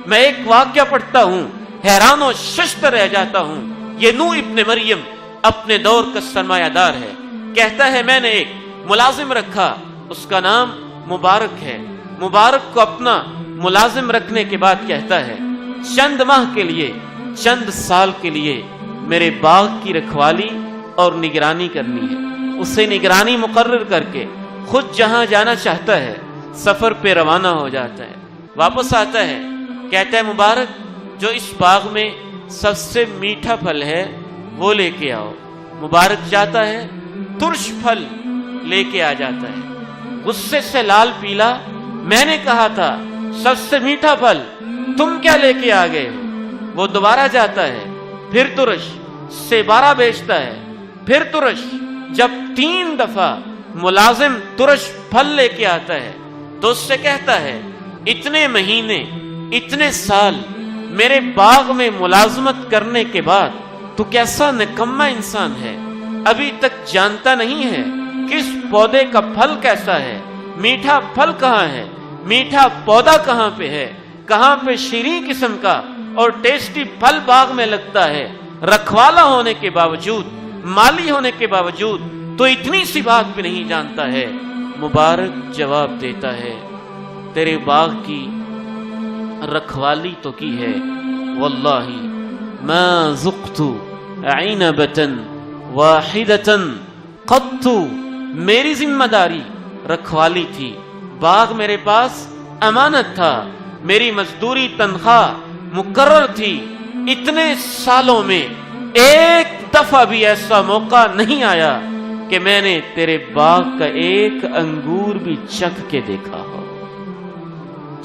میں ایک واقعہ پڑھتا ہوں، حیران و ششدر رہ جاتا ہوں۔ یہ نوح ابن مریم اپنے دور کا سرمایہ دار ہے۔ کہتا ہے میں نے ایک ملازم رکھا، اس کا نام مبارک ہے۔ مبارک کو اپنا ملازم رکھنے کے بعد کہتا ہے چند ماہ کے لیے، چند سال کے لیے میرے باغ کی رکھوالی اور نگرانی کرنی ہے۔ اسے نگرانی مقرر کر کے خود جہاں جانا چاہتا ہے سفر پہ روانہ ہو جاتا ہے، واپس آتا ہے، کہتا ہے مبارک جو اس باغ میں سب سے میٹھا پھل ہے وہ لے کے آؤ۔ مبارک جاتا ہے، ترش پھل لے کے آ جاتا ہے، غصے سے لال پیلا، میں نے کہا تھا سب سے میٹھا پھل، تم کیا لے کے آ گئے ہو؟ وہ دوبارہ جاتا ہے، پھر ترش سے 12 بیچتا ہے، پھر ترش۔ جب 3 دفعہ ملازم ترش پھل لے کے آتا ہے تو اس سے کہتا ہے اتنے مہینے، اتنے سال میرے باغ میں ملازمت کرنے کے بعد تو کیسا نکما انسان ہے، ابھی تک جانتا نہیں ہے کس پودے کا پھل کیسا ہے، میٹھا پھل کہاں ہے، میٹھا پودا کہاں پہ ہے، کہاں پہ شیریں قسم کا اور ٹیسٹی پھل باغ میں لگتا ہے۔ رکھوالا ہونے کے باوجود، مالی ہونے کے باوجود تو اتنی سی بات بھی نہیں جانتا ہے۔ مبارک جواب دیتا ہے تیرے باغ کی رکھوالی تو کی ہے، واللہ ما ذقت عنبۃ واحدۃ قط، میری ذمہ داری رکھوالی تھی، باغ میرے پاس امانت تھا، میری مزدوری تنخواہ مقرر تھی، اتنے سالوں میں ایک دفعہ بھی ایسا موقع نہیں آیا کہ میں نے تیرے باغ کا ایک انگور بھی چکھ کے دیکھا ہو۔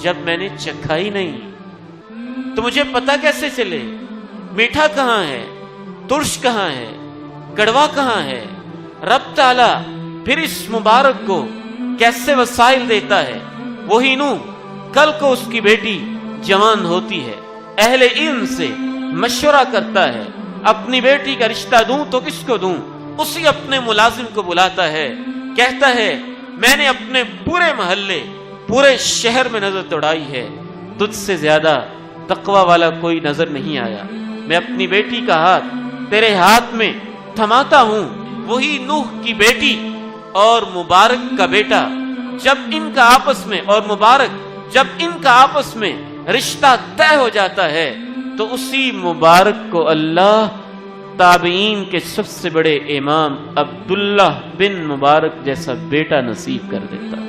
جب میں نے چکھا ہی نہیں تو مجھے پتا کیسے چلے میٹھا کہاں ہے، ترش کہاں ہے، کڑوا کہاں ہے؟ رب تعالی پھر اس مبارک کو کیسے وسائل دیتا ہے؟ وہی نوح کل کو اس کی بیٹی جوان ہوتی ہے، اہل علم سے مشورہ کرتا ہے اپنی بیٹی کا رشتہ دوں تو کس کو دوں؟ اسی اپنے ملازم کو بلاتا ہے، کہتا ہے میں نے اپنے پورے محلے، پورے شہر میں نظر دوڑائی ہے، تجھ سے زیادہ تقوی والا کوئی نظر نہیں آیا، میں اپنی بیٹی کا ہاتھ تیرے ہاتھ میں تھماتا ہوں۔ وہی نوح کی بیٹی اور مبارک کا بیٹا جب ان کا آپس میں، اور مبارک جب ان کا آپس میں رشتہ طے ہو جاتا ہے تو اسی مبارک کو اللہ تابعین کے سب سے بڑے امام عبداللہ بن مبارک جیسا بیٹا نصیب کر دیتا ہے۔